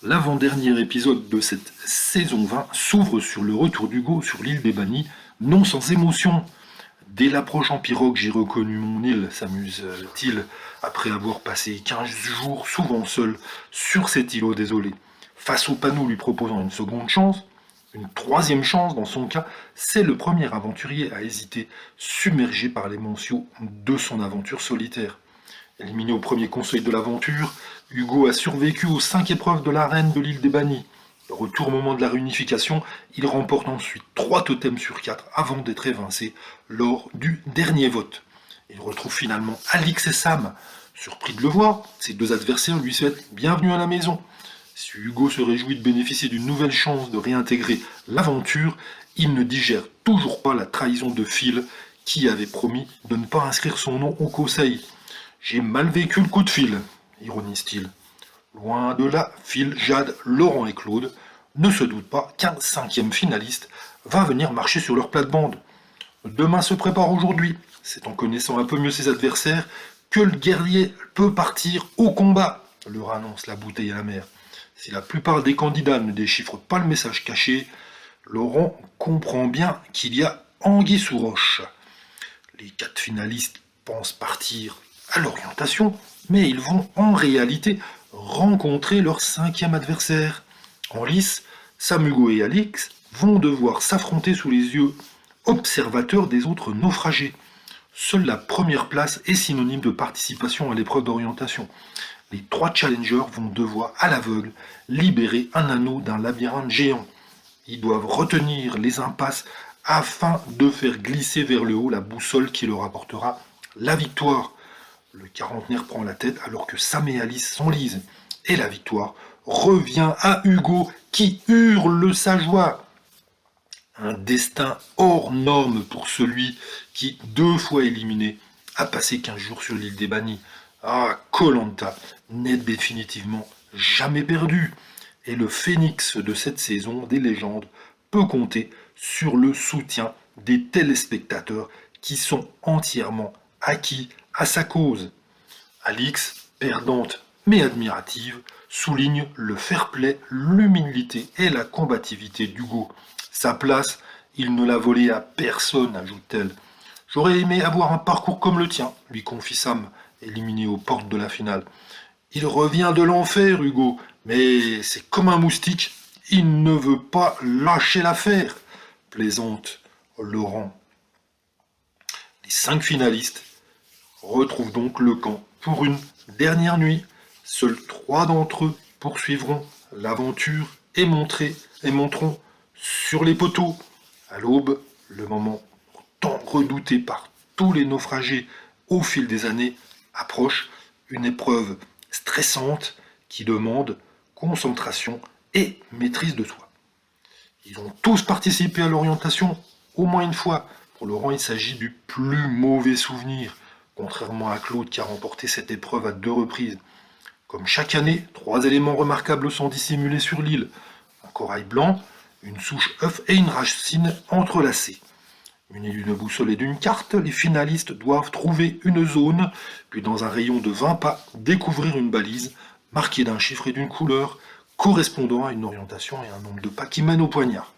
L'avant-dernier épisode de cette saison 20 s'ouvre sur le retour d'Hugo sur l'île des Bannis, non sans émotion. Dès l'approche en pirogue, j'ai reconnu mon île, s'amuse-t-il, après avoir passé 15 jours souvent seul sur cet îlot désolé. Face au panneau lui proposant une seconde chance, une troisième chance dans son cas, c'est le premier aventurier à hésiter, submergé par l'émotion de son aventure solitaire. Éliminé au premier conseil de l'aventure, Hugo a survécu aux 5 épreuves de l'arène de l'île des Bannis. Le retour au moment de la réunification, il remporte ensuite 3 totems sur 4 avant d'être évincé lors du dernier vote. Il retrouve finalement Alix et Sam. Surpris de le voir, ses deux adversaires lui souhaitent bienvenue à la maison. Si Hugo se réjouit de bénéficier d'une nouvelle chance de réintégrer l'aventure, il ne digère toujours pas la trahison de Phil qui avait promis de ne pas inscrire son nom au conseil. J'ai mal vécu le coup de fil, ironise-t-il. Loin de là, Phil, Jade, Laurent et Claude ne se doutent pas qu'un 5e finaliste va venir marcher sur leur plate-bande. Demain se prépare aujourd'hui. C'est en connaissant un peu mieux ses adversaires que le guerrier peut partir au combat, leur annonce la bouteille à la mer. Si la plupart des candidats ne déchiffrent pas le message caché, Laurent comprend bien qu'il y a anguille sous roche. Les 4 finalistes pensent partir à l'orientation, mais ils vont en réalité rencontrer leur 5e adversaire. En lice, Sam, Hugo et Alix vont devoir s'affronter sous les yeux observateurs des autres naufragés. Seule la première place est synonyme de participation à l'épreuve d'orientation. Les 3 challengers vont devoir, à l'aveugle, libérer un anneau d'un labyrinthe géant. Ils doivent retenir les impasses afin de faire glisser vers le haut la boussole qui leur apportera la victoire. Le quarantenaire prend la tête alors que Sam et Alice s'enlisent. Et la victoire revient à Hugo qui hurle sa joie. Un destin hors norme pour celui qui, 2 fois éliminé, a passé 15 jours sur l'île des Bannis. Ah, Koh-Lanta n'est définitivement jamais perdu. Et le phénix de cette saison des légendes peut compter sur le soutien des téléspectateurs qui sont entièrement acquis à sa cause. Alix, perdante mais admirative, souligne le fair-play, l'humilité et la combativité d'Hugo. Sa place, il ne l'a volée à personne, ajoute-t-elle. J'aurais aimé avoir un parcours comme le tien, lui confie Sam, éliminé aux portes de la finale. Il revient de l'enfer, Hugo, mais c'est comme un moustique, il ne veut pas lâcher l'affaire, plaisante Laurent. Les 5 finalistes retrouvent donc le camp pour une dernière nuit. Seuls 3 d'entre eux poursuivront l'aventure et monteront sur les poteaux. À l'aube, le moment tant redouté par tous les naufragés au fil des années approche, une épreuve stressante qui demande concentration et maîtrise de soi. Ils ont tous participé à l'orientation au moins une fois. Pour Laurent, il s'agit du plus mauvais souvenir, contrairement à Claude qui a remporté cette épreuve à 2 reprises. Comme chaque année, 3 éléments remarquables sont dissimulés sur l'île. Un corail blanc, une souche œuf et une racine entrelacée. Munis d'une boussole et d'une carte, les finalistes doivent trouver une zone, puis dans un rayon de 20 pas, découvrir une balise marquée d'un chiffre et d'une couleur, correspondant à une orientation et un nombre de pas qui mènent au poignard.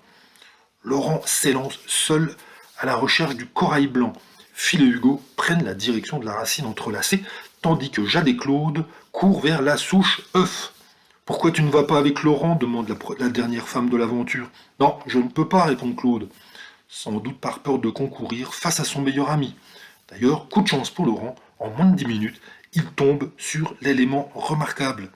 Laurent s'élance seul à la recherche du corail blanc. Phil et Hugo prennent la direction de la racine entrelacée, tandis que Jade et Claude courent vers la souche œuf. Pourquoi tu ne vas pas avec Laurent demande la dernière femme de l'aventure. Non, je ne peux pas, répond Claude, sans doute par peur de concourir face à son meilleur ami. D'ailleurs, coup de chance pour Laurent, en moins de 10 minutes, il tombe sur l'élément remarquable.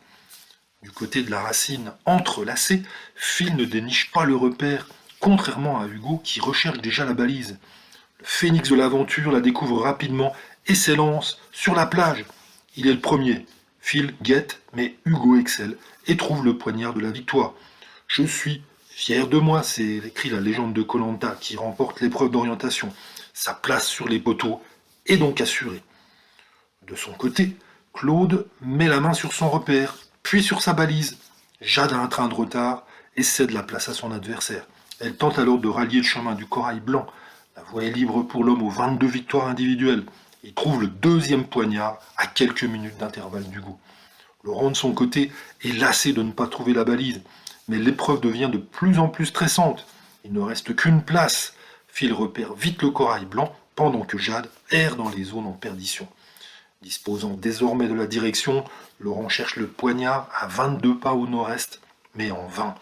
Du côté de la racine entrelacée, Phil ne déniche pas le repère, contrairement à Hugo qui recherche déjà la balise. Le phénix de l'aventure la découvre rapidement et s'élance sur la plage. Il est le premier. Phil guette, mais Hugo excelle et trouve le poignard de la victoire. Je suis fier de moi, c'est écrit la légende de Koh-Lanta qui remporte l'épreuve d'orientation. Sa place sur les poteaux est donc assurée. De son côté, Claude met la main sur son repère, puis sur sa balise. Jade a un train de retard et cède la place à son adversaire. Elle tente alors de rallier le chemin du corail blanc. La voie est libre pour l'homme aux 22 victoires individuelles. Il trouve le 2e poignard à quelques minutes d'intervalle d'Hugo. Laurent, de son côté, est lassé de ne pas trouver la balise, mais l'épreuve devient de plus en plus stressante. Il ne reste qu'une place. Phil repère vite le corail blanc, pendant que Jade erre dans les zones en perdition. Disposant désormais de la direction, Laurent cherche le poignard à 22 pas au nord-est, mais en vain.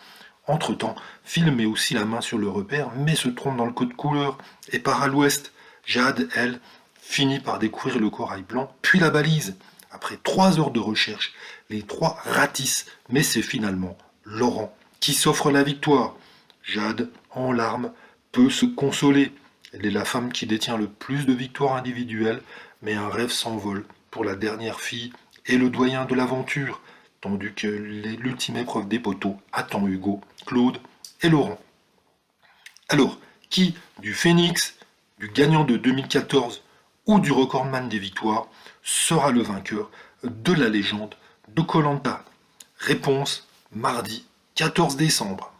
Entre-temps, Phil met aussi la main sur le repère, mais se trompe dans le code couleur et part à l'ouest. Jade, elle, finit par découvrir le corail blanc, puis la balise. Après 3 heures de recherche, les 3 ratissent, mais c'est finalement Laurent qui s'offre la victoire. Jade, en larmes, peut se consoler. Elle est la femme qui détient le plus de victoires individuelles, mais un rêve s'envole pour la dernière fille et le doyen de l'aventure, tandis que l'ultime épreuve des poteaux attend Hugo, Claude et Laurent. Alors, qui du Phénix, du gagnant de 2014 ou du recordman des victoires sera le vainqueur de la légende de Koh-Lanta? Réponse mardi 14 décembre.